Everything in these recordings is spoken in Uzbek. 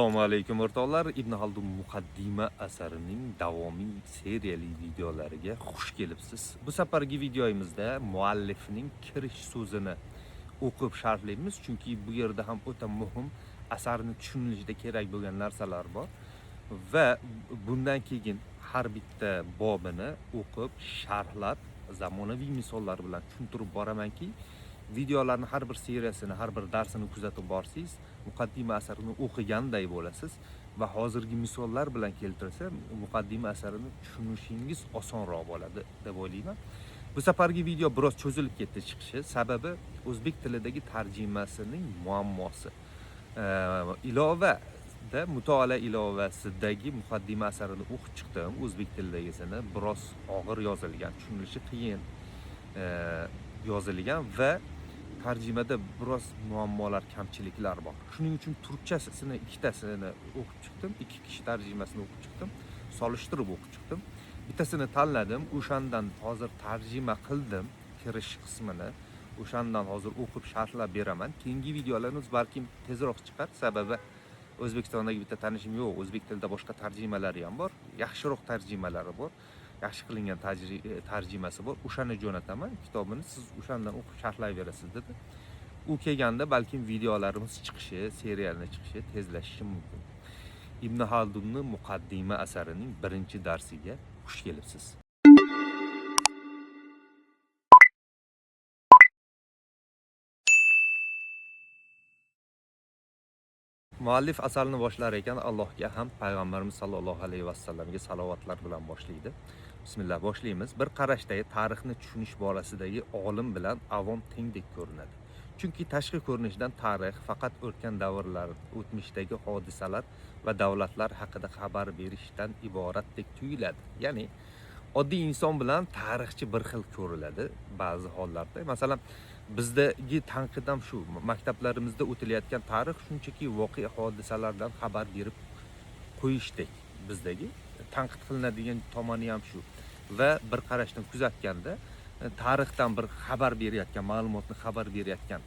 Assalomu alaykum o'rtoqlar. Ibn Xaldun muqaddima asarining davomiy seriyali videolariga xush kelibsiz. Bu safargi videomizda muallifning kirish so'zini o'qib sharhlaymiz, chunki bu yerda ham o'ta muhim asarni tushunilishida kerak bo'lgan narsalar bor va bundan keyin har bitta bobini o'qib, sharhlab, zamonaviy misollar bilan tushuntirib boramanki, videolarni har bir seriyasini, har bir darsini kuzatib borsangiz, muqaddima asarini o'qiganday bo'lasiz va hozirgi misollar bilan keltirsa, muqaddima asarini tushunishingiz osonroq bo'ladi deb o'ylayman. Bu safargi video biroz cho'zilib ketdi chiqishi, sababi o'zbek tilidagi tarjimasining muammosi. Ilovada mutolaa ilovasidagi muqaddima asarini o'qib chiqdim, o'zbek tilidagisini biroz og'ir yozilgan, tushunilishi qiyin yozilgan va tarjimada biroz muammolar, kamchiliklar bor. Shuning uchun turkchasini ikkitasini o'qib chiqdim, ikki kishi tarjimasini o'qib chiqdim, solishtirib o'qib chiqdim. Bittasini tanladim, o'shandan hozir tarjima qildim, kirish qismini. O'shandan hozir o'qib sharhlab beraman. Keyingi videolarimiz balkim tezroq chiqar, sababi O'zbekistondagi bitta tanishim yo'q, o'zbek tilida boshqa tarjimalari ham bor, yaxshiroq tarjimalari bor. Yaxshi qilingan tarjimasi bor. O'shani jo'nataman, kitobini siz o'shandan o'qib sharhlayverasiz dedi. U kelganda balkim videolarimiz chiqishi, serialni chiqishi tezlashishi mumkin. Ibn Xaldunning muqaddima asarining birinchi darsiga xush kelibsiz. Muallif asarni boshlar ekan Allohga ham payg'ambarimiz sollallohu alayhi vasallamga salovatlar bilan boshlaydi. Bismillah, boshlaymiz. Bir qarashdagi tarixni tushunish borasidagi olim bilan avom tengdek ko'rinadi. Chunki tashqi ko'rinishdan tarix faqat o'tgan davrlar, o'tmishdagi hodisalar va davlatlar haqida xabar berishdan iboratdek tuyuladi. Ya'ni oddiy inson bilan tarixchi bir xil ko'riladi ba'zi hollarda. Masalan, bizdagi tanqid ham shu. Maktablarimizda o'tilayotgan tarix shunchaki voqea hodisalardan xabar berib qo'yishdek bizdagi tanqid qilinadigan tomoni ham shu. Va bir qarashdan kuzatganda tarixdan bir xabar berayotgan, ma'lumotni xabar berayotgan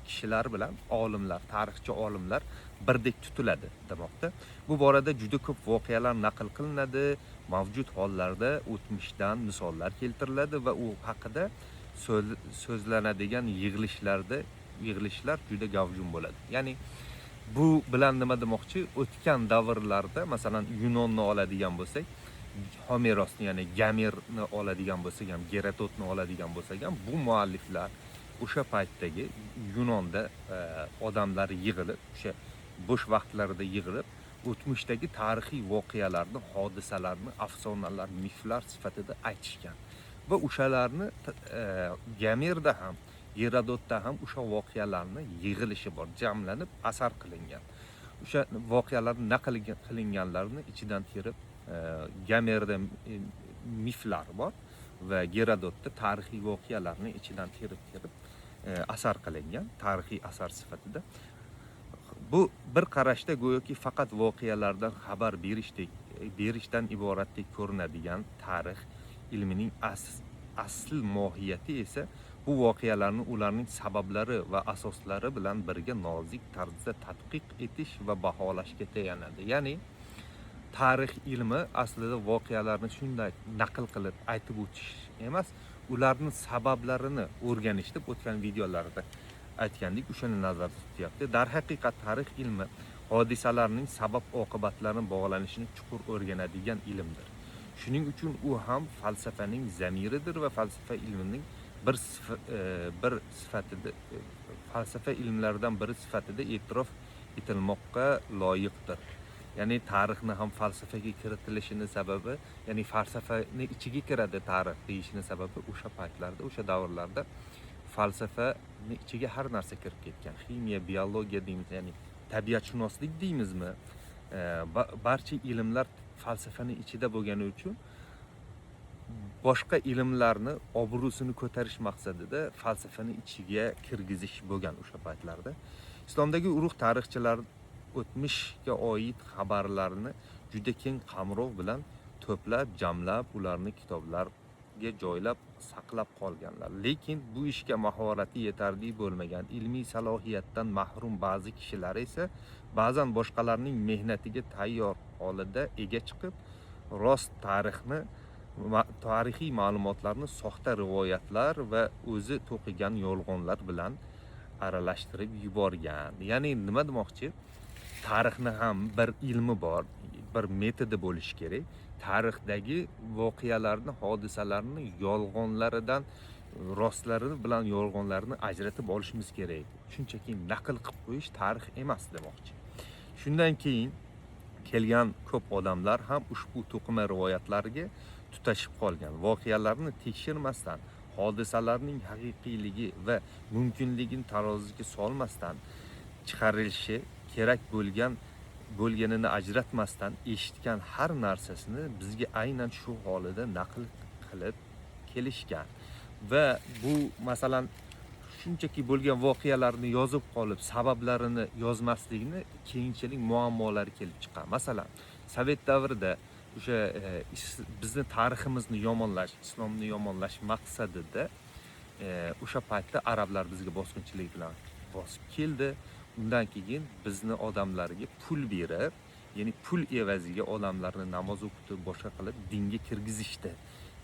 kishilar bilan olimlar, tarixchi olimlar birdek tutiladi demoqda. Bu borada juda ko'p voqealar naql qilinadi, mavjud hollarda o'tmishdan misollar keltiriladi va u haqida so'zlanadigan yig'ilishlar juda gavjum bo'ladi. Ya'ni bu bilan nima demoqchi? O'tgan davrlarda, masalan, Yunonni oladigan bo'lsak, Homerosni, ya'ni Gamerni oladigan bo'lsak ham, Gerodotni oladigan bo'lsak ham, bu mualliflar o'sha paytdagi Yunonda odamlar yig'ilib, o'sha bo'sh vaqtlarida yig'ilib, o'tmishdagi tarixiy voqealarni, hodisalarni, afsonalar, miflar sifatida aytishgan. Va o'shalarni Gamerda ham, Gerodotda ham o'sha voqealarni yig'ilishi bor, jamlanib asar qilingan. O'sha voqealarni naql qilinganlarni ichidan terib, Gamerda miflar bor va Gerodotda tarixiy voqealarni ichidan terib asar qilingan, tarixiy asar sifatida. Bu bir qarashda go'yoki faqat voqealardan xabar berishdan iboratdek ko'rinadigan tarix ilmining asl mohiyati esa bu voqealarni ularning sabablari va asoslari bilan birga nozik tarzda tadqiq etish va baholashga tayanadi. Ya'ni tarix ilmi aslida voqealarni shunday naql qilib aytib o'tish emas, ularning sabablarini o'rganish deb o'tgan videolarda aytgandik, o'shani nazarda tutyapti. Darhaqiqat tarix ilmi hodisalarning sabab oqibatlarini bog'lanishini chuqur o'rganadigan ilmdir. Shuning uchun u ham falsafaning zamiridir va falsafa ilmining falsafa ilmlaridan biri sifatida e'tirof etilmoqqa loyiqdir. Ya'ni tarixni ham falsafaga kiritilishini sababi, ya'ni falsafani ichiga kiradi tarix deyishini sababi o'sha paytlarda, o'sha davrlarda falsafani ichiga har narsa kirib ketgan. Ximiya, biologiya deymiz, ya'ni tabiatshunoslik deymizmi? Barcha ilmlar falsafani ichida bo'lgani uchun boshqa ilmlarni obro'sini ko'tarish maqsadida falsafani ichiga kirgizish bo'lgan o'sha paytlarda. Islomdagi urug' tarixchilar o'tmishga oid xabarlarni juda keng qamrov bilan to'plab, jamlab, ularni kitoblarga joylab, saqlab qolganlar. Lekin bu ishga mahorati yetarli bo'lmagan, ilmiy salohiyatdan mahrum ba'zi kishilar esa ba'zan boshqalarning mehnatiga tayyor holida ega chiqib, rost tarixiy ma'lumotlarni soxta rivoyatlar va o'zi to'qigan yolg'onlar bilan aralashtirib yuborgan. Ya'ni nima demoqchi? Tarixni ham bir ilmi bor, bir metodi bo'lishi kerak. Tarixdagi voqealarni, hodisalarni yolg'onlaridan rostlari bilan yolg'onlarni ajratib olishimiz kerak. Shunchaki naql qilib qo'yish tarix emas demoqchi. Shundan keyin kelgan ko'p odamlar ham ushbu to'qima rivoyatlarga tutashib qolgan. Voqealarni tekshirmasdan, hodisalarning haqiqiyligi va mumkinligini taroziga solmasdan chiqarilishi kerak bo'lganini ajratmasdan eshitgan har narsasini bizga aynan shu holida naql qilib kelishgan. Va bu masalan shunchaki bo'lgan voqealarni yozib qolib, sabablarini yozmaslikni keyinchalik muammolari kelib chiqqan. Masalan, Sovet davrida o'sha bizni tariximizni yomonlash, islomni yomonlash maqsadida o'sha paytda arablar bizga bosqinchilik bilan bosib keldi. Undan keyin bizni odamlarga pul berib, ya'ni pul evaziga odamlarni namoz o'qitib, boshqa qilib dinga kirgizishdi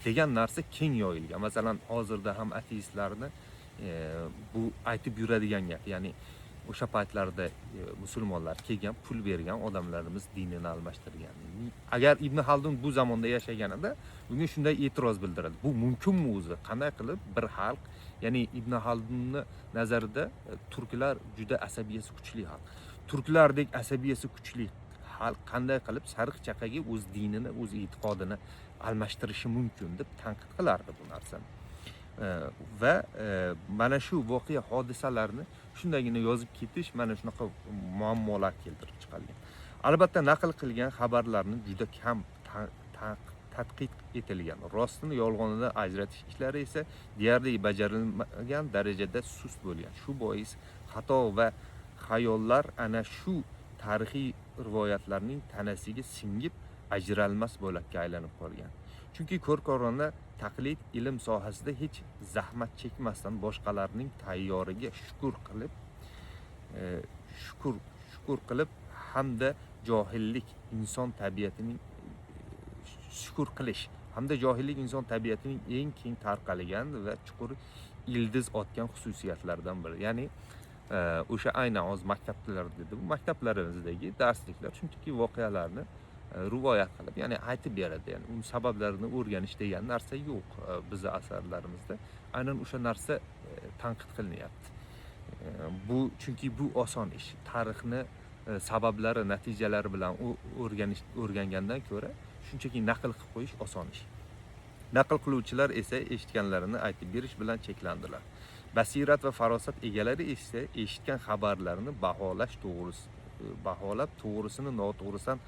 degan narsa keng yoyilgan. Masalan, hozirda ham ateistlarni bu aytib yuradigan gap. Ya'ni o'sha paytlarda musulmonlar kelgan, pul bergan odamlarimiz dinini almashtirgan. Agar Ibn Haldun bu zamonda yashaganida, bunga shunday e'tiroz bildirildi. Bu mumkinmi o'zi? Qanday qilib bir xalq, ya'ni Ibn Haldunning nazarida turklar juda asabiyasi kuchli xalq. Turklardek asabiyasi kuchli xalq qanday qilib sariq chaqaga o'z dinini, o'z e'tiqodini almashtirishi mumkin deb tanqid qilardi bu narsani. Va mana shu voqea hodisalarni shundagina yozib ketish mana shunaqa muammolar keltirib chiqargan. Albatta naql qilgan xabarlarni juda kam tadqiq etilgan. Rostini yolg'onidan ajratish ishlari esa deyarli bajarilmagan darajada sust bo'lgan. Shu bois xato va xayollar ana shu tarixiy rivoyatlarning tanasiga singib ajralmas bo'lakka aylanib qolgan. Chunki ko'rkorona taqlid ilm sohasida hech zahmat chekmasdan boshqalarning tayyoriga shukur qilib hamda johillik inson tabiatining eng keng tarqalgan va chuqur ildiz otgan xususiyatlardan biri. Ya'ni o'sha aynan hozir maktablarda dedi, bu maktablarimizdagi darsliklar shunchaki voqealarni rivoyat qilib, ya'ni aytib beradi. Ya'ni uning sabablarini o'rganish degan narsa yo'q bizning asarlarimizda. Aynan o'sha narsa tanqid qilinyapti. Chunki bu oson ish. Tarixni sabablari, natijalari bilan o'rgangandan ko'ra shunchaki naql qilib qo'yish oson ish. Naql qiluvchilar esa eshitganlarini aytib berish bilan cheklandilar. Basirat va farosat egalari esa eshitgan xabarlarni baholab to'g'risini noto'g'risidan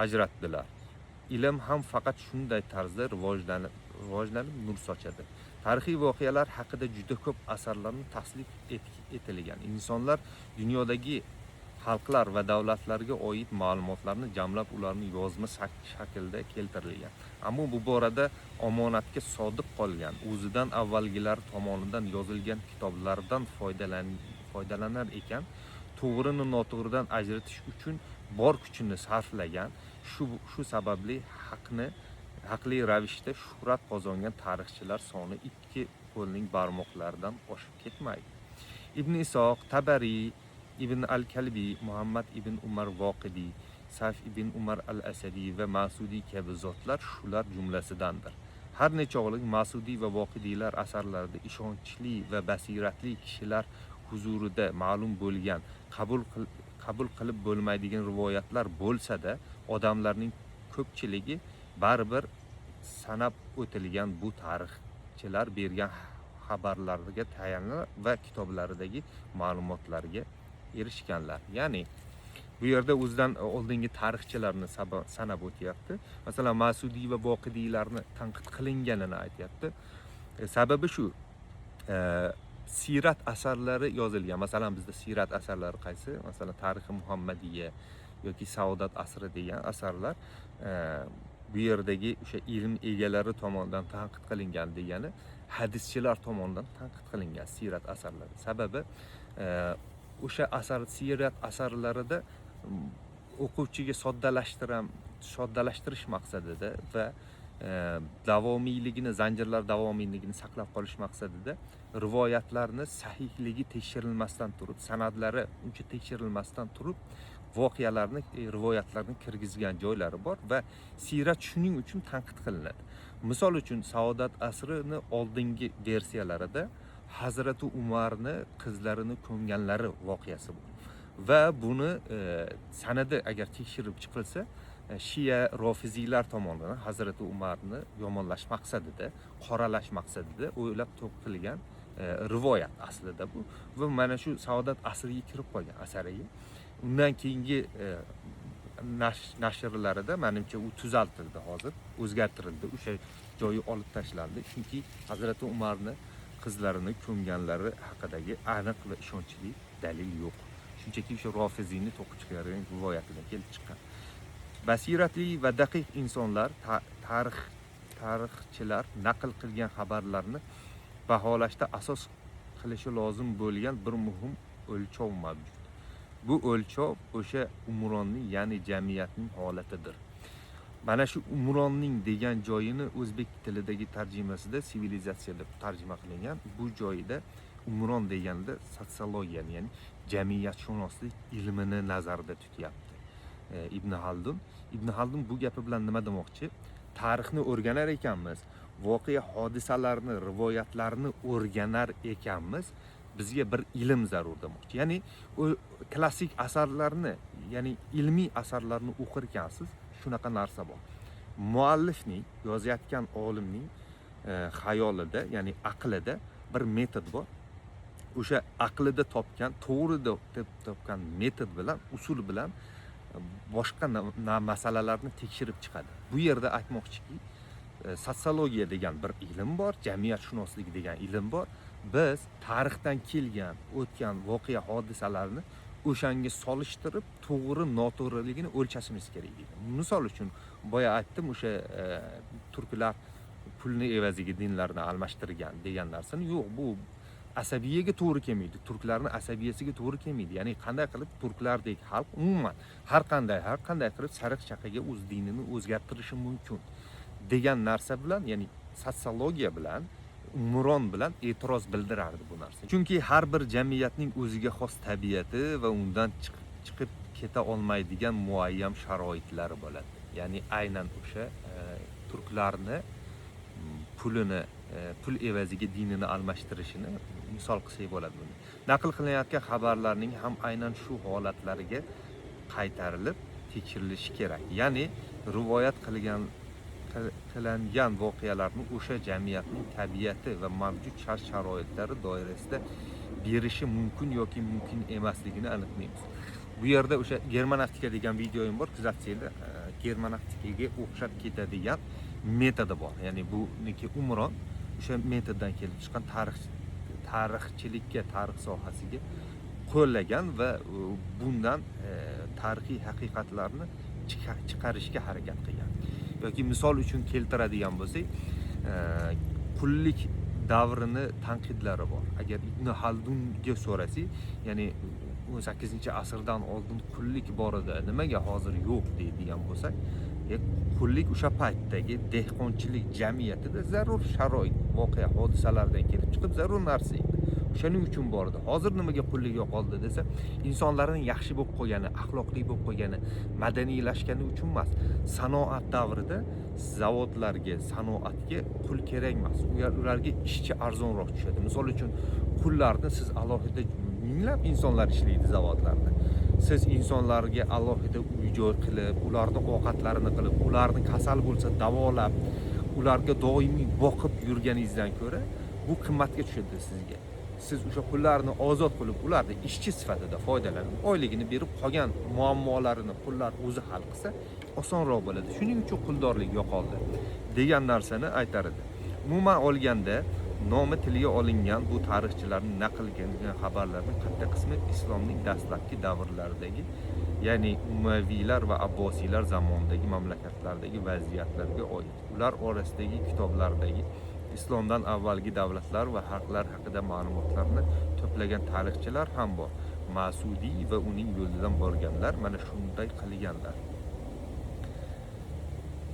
ajratdilar. Ilm ham faqat shunday tarzda rivojlanib nur sochadi. Tarixiy voqealar haqida juda ko'p asarlarni tasnif etilgan. Insonlar dunyodagi xalqlar va davlatlarga oid ma'lumotlarni jamlab ularni yozma shaklda keltirilgan. Ammo bu borada omonatga sodiq qolgan, o'zidan avvalgilar tomonidan yozilgan kitoblardan foydalanar ekan, to'g'rini noto'g'ridan ajratish uchun bor kuchini sarflagan, shu sababli haqli ravishda shuhrat qozongan tarixchilar soni ikki qo'lning barmoqlaridan oshib ketmaydi. Ibn Isoq, Tabari, Ibn al-Kalbi, Muhammad ibn Umar Voqidi, Saf ibn Umar al-Asadi va Masudi kabi zotlar shular jumlasidandir. Har nechog'lik Masudi va Voqidiylar asarlarida ishonchli va basiratli kishilar huzurida ma'lum bo'lgan, qabul qilib bo'lmaydigan rivoyatlar bo'lsa-da, odamlarning ko'pchiligi baribir sanab o'tilgan bu tarixchilar bergan xabarlarga tayanib va kitoblaridagi ma'lumotlarga erishganlar. Ya'ni bu yerda o'zidan oldingi tarixchilarni sanab o'tyapti. Masalan, Masudiy va Voqidiylarni tanqid qilinganini aytyapti. Sababi shu, sirat asarlari yozilgan. Masalan, bizda sirat asarlari qaysi? Masalan, Tarixi Muhammadiya yoki Saodat asri degan asarlar bu yerdagi o'sha ilm egalari tomonidan tanqid qilingan degani hadischilar tomonidan tanqid qilingan sirat asarlari. Sababi o'sha siyrat asarlarida o'quvchiga soddalashtirish maqsadida va davomiyligini, zanjirlar davomiyligini saqlab qolish maqsadida rivoyatlarni sahihligi tekshirilmasdan turib, san'atlari uncha tekshirilmasdan turib rivoyatlarni kirgizgan joylari bor va siyrat shuning uchun tanqid qilinadi. Misol uchun Saodat asrini oldingi versiyalarida Hazrati Umarni qizlarini ko'mganlari voqeasi bor. Va buni sanadi agar tekshirib chiqilsa, Shia Rofiziylar tomonidan Hazrati Umarni yomonlash maqsadida, qoralash maqsadida o'ylab to'qilgan rivoyat aslida bu. Va mana shu Saodat asriga kirib qolgan asariga. Undan keyingi nashrlarida menimcha u tuzaltirildi hozir, o'zgartirildi. O'sha joyi olib tashlandi. Chunki Hazrati Umarni qizlarini ko'mganlari haqidagi aniq va ishonchli dalil yo'q. Shunchaki o'sha Rofiziyni to'qib chiqargan rivoyatidan kelib chiqqan. Basiratli va daqiq insonlar, tarixchilar naql qilgan xabarlarni baholashda asos qilishi lozim bo'lgan bir muhim o'lchov mavjud. Bu o'lchov o'sha umronning, ya'ni jamiyatning holatidir. Mana shu umronning degan joyini o'zbek tilidagi tarjimasida sivilizatsiya deb tarjima qilingan. Bu joyida umron deganda sotsiologiyani, ya'ni jamiyatshunoslik ilmini nazarda tutyapti. Ibn Haldun bu gapi bilan nima demoqchi? Tarixni o'rganar ekanmiz, voqea hodisalarni, rivoyatlarni o'rganar ekanmiz, bizga bir ilm zarur demoqchi. Ya'ni o klassik asarlarni, ya'ni ilmiy asarlarni o'qir ekansiz, shunaqa narsa bor. Muallifning, yozayotgan olimning xayolida, ya'ni aqlida bir metod bor. O'sha aqlida topgan, to'g'ri deb topgan metod bilan, usul bilan boshqa masalalarni tekshirib chiqadi. Bu yerda aytmoqchiki, sotsiologiya degan bir ilm bor, jamiyatshunoslik degan ilm bor. Biz tarixdan kelgan, o'tgan voqea hodisalarni o'shanga solishtirib, to'g'ri noto'g'riligini o'lchashimiz kerak deydi. Misol uchun, boya aytdim, o'sha turklar pulni evaziga dinlarni almashtirgan degan narsani yo'q, bu asabiyaga to'g'ri kelmaydi. Turklarning asabiyasiga to'g'ri kelmaydi. Ya'ni qanday qilib turklardek xalq umuman har qanday qilib sariq chaqaga o'z dinini o'zgartirishi mumkin degan narsa bilan, ya'ni sotsiologiya bilan, umron bilan e'tiroz bildirardi bu narsa. Chunki har bir jamiyatning o'ziga xos tabiati va undan chiqib keta olmaydigan muayyan sharoitlari bo'ladi. Ya'ni aynan o'sha turklarni pulini, pul evaziga dinini almashtirishini misol qilsak bo'ladi buni. Naql qilinayotgan xabarlarning ham aynan shu holatlariga qaytarilib tekshirilishi kerak. Ya'ni rivoyat qilingan voqealarni o'sha jamiyatning tabiati va mavjud shart-sharoitlari doirasida berishi mumkin yoki mumkin emasligini aniqlaymiz. Bu yerda o'sha germanavtika degan videoyim bor, kuzatsanglar, germanaftikaga o'xshab ketadigan metodi bor. Ya'ni buniki umron o'sha metoddan kelib chiqqan tarixchilikka, tarix sohasiga qo'llagan va bundan tarixiy haqiqatlarni chiqarishga harakat qilgan. Yoki misol uchun keltiradigan bo'lsak, qullik davrini tanqidlari bor. Agar Ibn Haldunga so'rasak, ya'ni 18-asrdan oldin qullik bor edi, nimaga hozir yo'q deydigan bo'lsak, qullik o'sha paytdagi dehqonchilik jamiyatida zarur sharoit, voqea hodisalardan kelib chiqib zarur narsa edi. Shuning uchun bor edi. Hozir nimaga qullik yo'qoldi desa, insonlarning yaxshi bo'lib qolgani, axloqli bo'lib qolgani, madaniylashgani uchun emas. Sanoat davrida zavodlarga, sanoatga qul kerak emas. Ularga ishchi arzonroq tushadi. Misol uchun, qullarni siz alohida minglab insonlar ishlaydi zavodlarda. Siz insonlarga alohida uy-joy qilib, ularni ovqatlarini qilib, ularni kasal bo'lsa davolab, ularga doimiy boqib yurganingizdan ko'ra, bu qimmatga tushadi sizga. Siz o'sha qullarni ozod qilib, ularni ishchi sifatida foydalanib, oyligini berib, qolgan muammolarini qullar o'zi hal qilsa, osonroq bo'ladi. Shuning uchun quldorlik yo'qoldi degan narsani aytar edi. Umuman olganda, nomi tilga olingan bu tarixchilarning naql qilingan xabarlarning katta qismi islomning dastlabki davrlaridagi, ya'ni Umayyiylar va Abbosiylar zamonidagi mamlakatlardagi vaziyatlarga oid. Ular orasidagi kitoblardagi islomdan avvalgi davlatlar va xalqlar haqida ma'lumotlarni to'plagan tarixchilar ham bor. Masudiy va uning yo'lidan borganlar mana shunday qilganlar.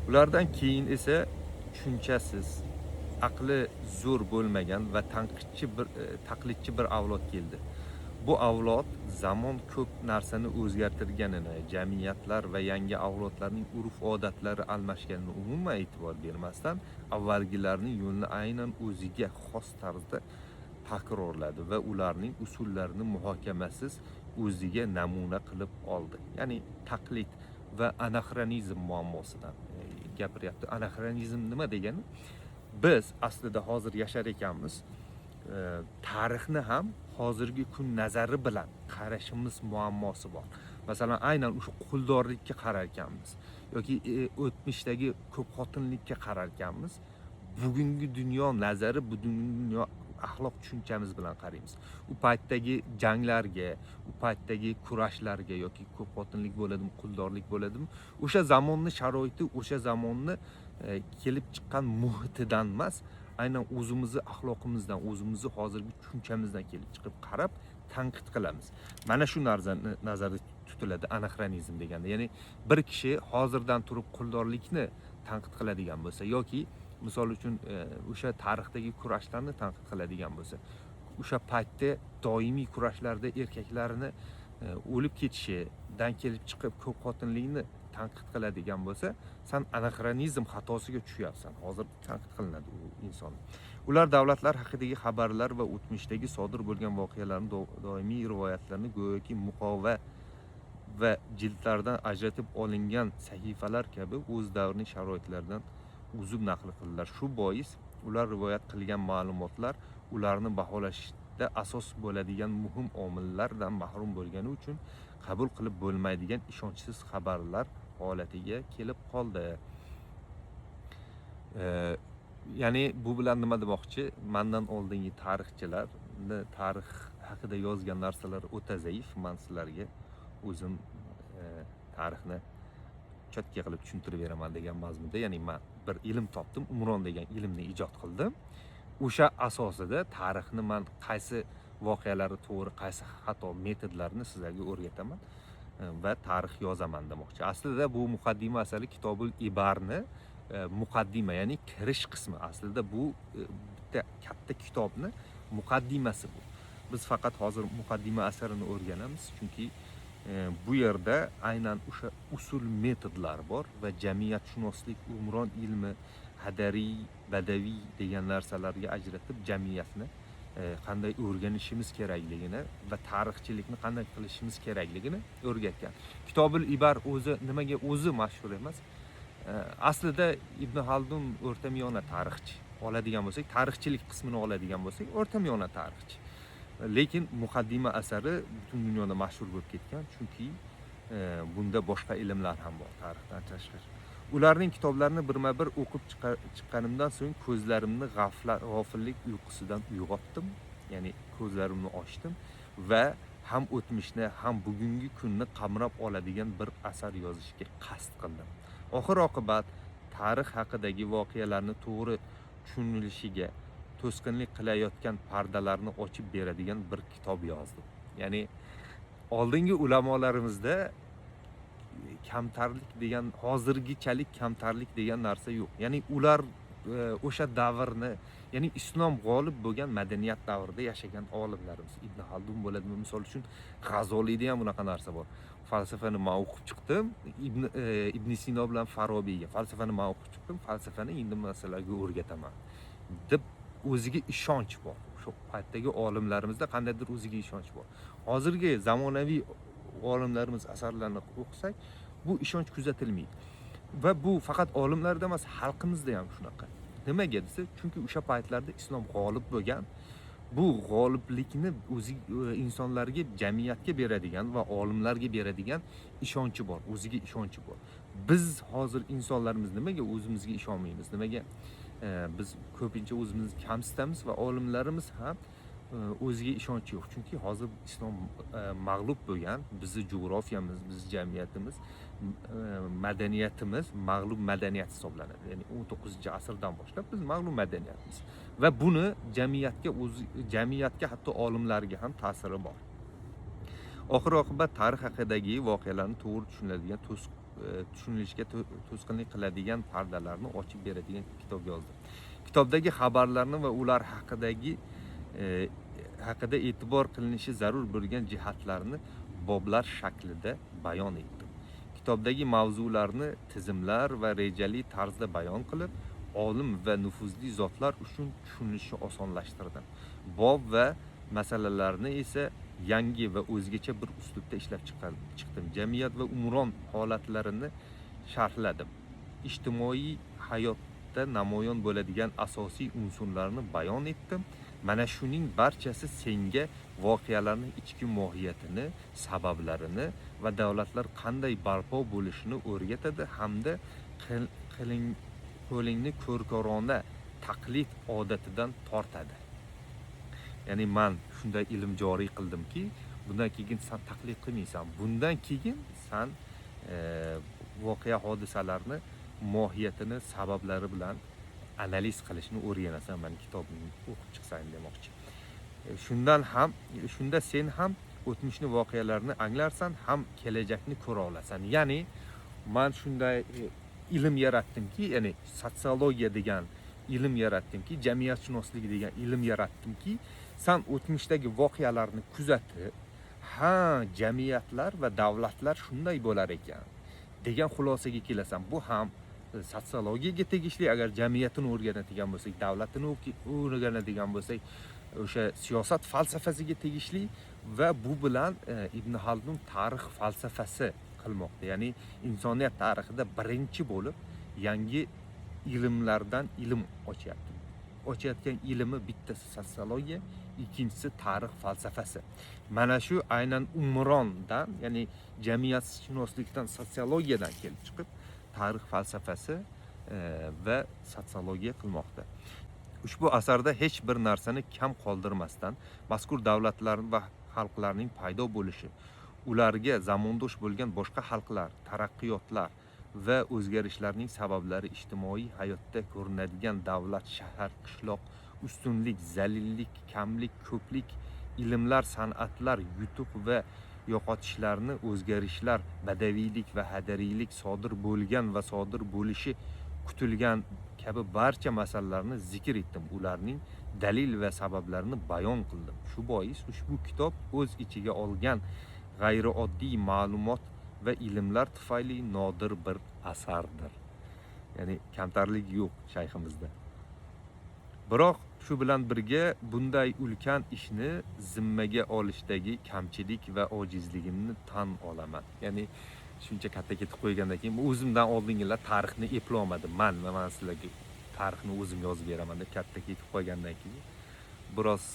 Ulardan keyin esa tushunchasiz, aqli zo'r bo'lmagan va taqlidchi bir avlod keldi. Bu avlod zamon ko'p narsani o'zgartirganini, jamiyatlar va yangi avlodlarning urf-odatlari almashganini umuman e'tibor bermasdan, avvalgilarning yo'lini aynan o'ziga xos tarzda takrorladi va ularning usullarini muhokamasiz o'ziga namuna qilib oldi. Ya'ni taqlid va anachronizm muammosidan gapiryapti. Anachronizm nima degani? Biz aslida hozir yashar ekanmiz. Tarixni ham hozirgi kun nazari bilan qarashimiz muammosi bor. Masalan, aynan o'sha quldorlikka qarar ekanmiz yoki o'tmishdagi ko'p xotinlikka qarar ekanmiz. Bugungi dunyo nazari, bugungi dunyo axloq tushunchamiz bilan qaraymiz. U paytdagi janglarga, u paytdagi kurashlarga yoki ko'p xotinlik bo'ladimi, quldorlik bo'ladimi, o'sha zamonni sharoiti, o'sha zamonni kelib chiqqan muhitidan emas, aynan o'zimizni axloqimizdan, o'zimizni hozirgi tushunchamizdan kelib chiqib qarab tanqid qilamiz. Mana shu narsani nazarda tutiladi anachronizm deganda. Ya'ni bir kishi hozirdan turib quldorlikni tanqid qiladigan bo'lsa yoki misol uchun o'sha tarixdagi kurashlarni tanqid qiladigan bo'lsa, o'sha paytda doimiy kurashlarda erkaklarni o'lib ketishidan kelib chiqib ko'p xotinlikni tanqid qiladigan bo'lsa, sen anachronizm xatosiga tushyapsan. Hozir tanqid qilinadi u inson. Ular davlatlar haqidagi xabarlar va o'tmishdagi sodir bo'lgan voqealarni doimiy rivoyatlarni go'yoki muqova va jildlardan ajratib olingan sahifalar kabi o'z davrining sharoitlaridan uzib naql qildilar. Shu bois ular rivoyat qilgan ma'lumotlar ularni baholashda asos bo'ladigan muhim omillardan mahrum bo'lgani uchun qabul qilib bo'lmaydigan ishonchsiz xabarlar holatiga kelib qoldi. Ya'ni bu bilan nima demoqchi? Mendan oldingi tarixchilarni tarix haqida yozgan narsalar o'ta zaif. Men sizlarga o'zim tarixni cho'tka qilib tushuntirib beraman degan mazmunda. Ya'ni men bir ilm topdim, Umron degan ilmni ijod qildim. O'sha asosida tarixni men qaysi voqealari to'g'ri, qaysi xato metodlarni sizlarga o'rgataman va tarix yozaman demoqchi. Aslida bu muqaddima asari Kitobul Ibarni muqaddima, ya'ni kirish qismi. Aslida bu bitta katta kitobni muqaddimasi bu. Biz faqat hozir muqaddima asarini o'rganamiz, chunki bu yerda aynan o'sha usul metodlar bor va jamiyatshunoslik, umron ilmi, hadariy, badaviy degan narsalarga ajratib jamiyatni qanday o'rganishimiz kerakligini va tarixchilikni qanday qilishimiz kerakligini o'rgatgan. Kitobul Ibar o'zi nimaga o'zi mashhur emas? Aslida Ibn Haldun o'rtamiyona tarixchi. Oladigan bo'lsak, tarixchilik qismini oladigan bo'lsak, o'rtamiyona tarixchi. Lekin muqaddima asari butun dunyoda mashhur bo'lib ketgan, chunki bunda boshqa ilmlar ham bor tarixdan tashqari. Ularning kitoblarini birma-bir o'qib chiqqanimdan so'ng ko'zlarimni g'afillik uyqusidan uyg'otdim. Ya'ni ko'zlarimni ochdim va ham o'tmishni, ham bugungi kunni qamrab oladigan bir asar yozishga qasd qildim. Oxir-oqibat tarix haqidagi voqealarni to'g'ri tushunilishiga to'sqinlik qilayotgan pardalarni ochib beradigan bir kitob yozdim. Ya'ni oldingi ulamolarimizda kamtarlik degan, hozirgichalik kamtarlik degan narsa yo'q. Ya'ni ular o'sha davrni, ya'ni islom g'olib bo'lgan madaniyat davrida yashagan olimlarimiz. Ibn Haldun bo'ladimi, misol uchun G'azoliyda ham bunaqa narsa bor. Falsafani men o'qib chiqdim, Ibn Sino bilan Farobiyga falsafani men o'qib chiqdim, falsafani endi masalalarga o'rgataman deb o'ziga ishonch bor. Shu paytdagi olimlarimizda qandaydir o'ziga ishonch bor. Hozirgi zamonaviy olimlarimiz asarlarini o'qisak, bu ishonch kuzatilmaydi. Va bu faqat olimlarda emas, xalqimizda ham shunaqa. Nimaga desa, chunki o'sha paytlarda islom g'olib bo'lgan. Bu g'oliblikni o'zi insonlarga, jamiyatga beradigan va olimlarga beradigan ishonchi bor, o'ziga ishonchi bor. Biz hozir insonlarimiz nimaga o'zimizga ishonmaymiz? Nimaga biz ko'pincha o'zimizni kamsitamiz va olimlarimiz ham o'ziga ishonchi yo'q. Chunki hozir islom mag'lub bo'lgan, bizning jug'rofiyamiz, bizning jamiyatimiz, madaniyatimiz mag'lub madaniyat hisoblanadi. Ya'ni 19-asrdan boshlab biz mag'lub madaniyatmiz va buni jamiyatga, hatto olimlarga ham ta'siri bor. Oxir oqibat tarix haqidagi voqealarni to'g'ri tushuniladigan tushunilishga to'sqinlik qiladigan pardalarni ochib beradigan kitob yozdi. Kitobdagi xabarlarni va ular haqida e'tibor qilinishi zarur bo'lgan jihatlarni boblar shaklida bayon etdim. Kitobdagi mavzularni tizimlar va rejali tarzda bayon qilib, olim va nufuzli zotlar uchun tushunishni osonlashtirdim. Bob va masalalarni esa yangi va o'zgacha bir uslubda ishlab chiqdim. Jamiyat va umron holatlarini sharhladim. Ijtimoiy hayotda namoyon bo'ladigan asosiy unsurlarni bayon etdim. Mana shuning barchasi senga voqealarning ichki mohiyatini, sabablarini va davlatlar qanday barpo bo'lishini o'rgatadi hamda qo'lingni ko'rkorona taqlid odatidan tortadi. Ya'ni men shunday ilm joriy qildimki, bundan keyin sen taqlid qilmaysan. Bundan keyin sen voqea hodisalarni mohiyatini, sabablari bilan analiz qilishni o'rganasan, men kitobni o'qib chiqsang demoqchi. Shunda sen ham o'tmishni voqealarni anglarsan, ham kelajakni ko'ra olasan. Ya'ni men shunday ilm yaratdimki, ya'ni sotsiologiya degan ilm yaratdimki, jamiyatshunoslik degan ilm yaratdimki, sen o'tmishdagi voqealarni kuzatib, jamiyatlar va davlatlar shunday bo'lar ekan degan xulosaga kelasan. Bu ham sotsiologiyaga tegishli. Agar jamiyatini o'rganadigan bo'lsak, davlatini o'rganadigan bo'lsak, o'sha siyosat falsafasiga tegishli va bu bilan Ibn Haldun tarix falsafasi qilmoqda. Ya'ni insoniyat tarixida birinchi bo'lib yangi ilmlardan ilm ochayotgan ilmi bittasi sotsiologiya, ikkinchisi tarix falsafasi. Mana shu aynan umrondan, ya'ni jamiyatshunoslikdan, sotsiologiyadan kelib chiqib tarix falsafasi va sotsiologiya qilmoqda. Ushbu asarda hech bir narsani kam qoldirmasdan mazkur davlatlar va xalqlarning paydo bo'lishi, ularga zamondosh bo'lgan boshqa xalqlar, taraqqiyotlar va o'zgarishlarning sabablari, ijtimoiy hayotda ko'rinadigan davlat, shahar, qishloq, ustunlik, zalillik, kamlik, ko'plik, ilmlar, san'atlar, yutuq va yo'qotishlarni, o'zgarishlar, badaviylik va hadariylik, sodir bo'lgan va sodir bo'lishi kutilgan kabi barcha masalalarni zikr etdim. Ularning dalil va sabablarini bayon qildim. Shu bois ushbu kitob o'z ichiga olgan g'ayrioddiy ma'lumot va ilmlar tufayli nodir bir asardir. Ya'ni kamtarlik yo'q shayximizda. Biroq shu bilan birga bunday ulkan ishni zimmaga olishdagi kamchilik va ojizligimni tan olaman. Ya'ni shuncha katta ketib qo'ygandan keyin o'zimdan oldingilar tarixni eplolmadim. Men sizlarga tarixni o'zim yozib beraman deb katta ketib qo'ygandan keyin biroz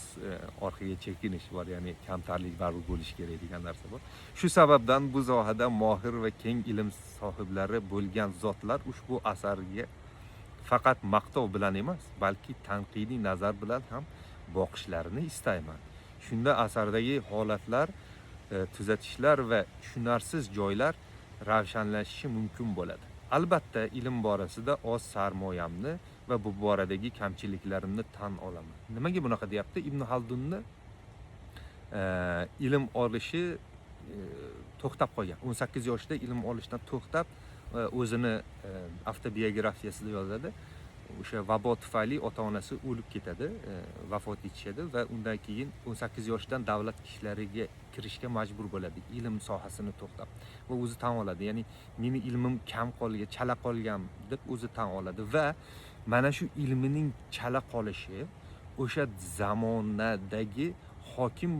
orqaga chekinish bor, ya'ni kamtarlik baribir bo'lishi kerak degan narsa bor. Shu sababdan bu sohada mohir va keng ilm sohiblari bo'lgan zotlar ushbu asarga faqat maqtov bilan emas, balki tanqidiy nazar bilan ham boqishlarini istayman. Shunda asardagi holatlar, tuzatishlar va tushunarsiz joylar ravshanlashishi mumkin bo'ladi. Albatta, ilm borasida oz sarmoyamni va bu boradagi kamchiliklarimni tan olaman. Nimaga bunaqa deyapti? Ibn Haldunni ilm olishi to'xtab qolgan. 18 yoshida ilm olishdan to'xtab, o'zini avtobiografiyasida yozadi. O'sha vabo tufayli ota-onasi o'lib ketadi, vafot etishadi va undan keyin 18 yoshdan davlat ishlariga kirishga majbur bo'ladi, ilm sohasini to'xtab. Va o'zi tan oladi. Ya'ni meni ilmim kam qolgan, chala qolgan deb o'zi tan oladi va mana shu ilmining chala qolishi o'sha zamonadagi hokim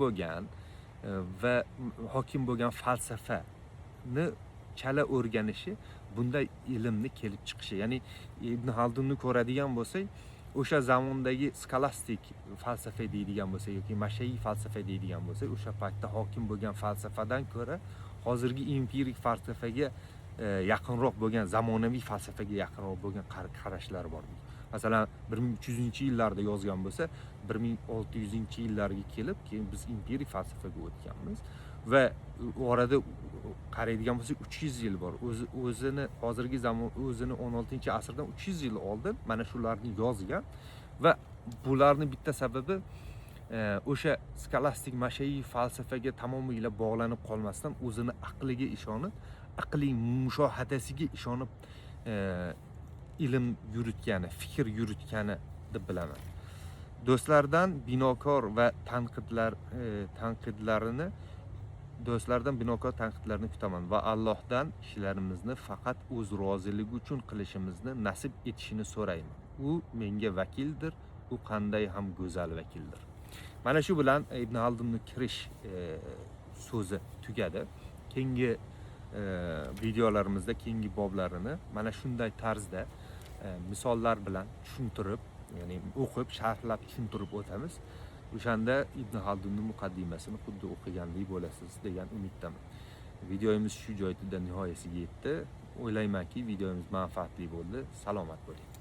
bo'lgan falsafani chala o'rganishi, bunday ilmni kelib chiqishi. Ya'ni Ibn Haldunni ko'radigan bo'lsak, o'sha zamondagi skolastik falsafa deydigan bo'lsak yoki mashayi falsafa deydigan bo'lsak, o'sha paytda hokim bo'lgan falsafadan ko'ra hozirgi empirik falsafaga yaqinroq bo'lgan, zamonaviy falsafaga yaqinroq bo'lgan qarashlar bor. Masalan, 1300-yillarda yozgan bo'lsa, 1600-yillarga kelib, keyin biz empirik falsafaga o'tganmiz va orada qaraydigan bo'lsak 300 yil bor. O'zini hozirgi zamon, o'zini 16-asrdan 300 yil oldin mana shularni yozgan va bularning bitta sababi o'sha skolastik mashayiy falsafaga tamomila bog'lanib qolmasdan o'zini aqliga ishonib, aqliy mushohadasiga ishonib ilm yuritgani, fikr yuritgani deb bilaman. Do'stlardan binokor va tanqidlarini kutaman va Allohdan ishlarimizni faqat o'z roziligi uchun qilishimizni nasib etishini so'rayman. U menga vakildir, u qanday ham go'zal vakildir. Mana shu bilan Ibn Haldunning kirish so'zi tugadi. Keyingi videolarimizda keyingi boblarini mana shunday tarzda misollar bilan tushuntirib, ya'ni o'qib, sharhlab tushuntirib o'tamiz. O'shanda Ibn Haldunning muqaddimasini xuddi o'qigandek bo'lasiz degan umiddaman. Videomiz shu joyda nihoyasiga yetdi. O'ylaymanki, videomiz manfaatli bo'ldi. Salomat bo'ling.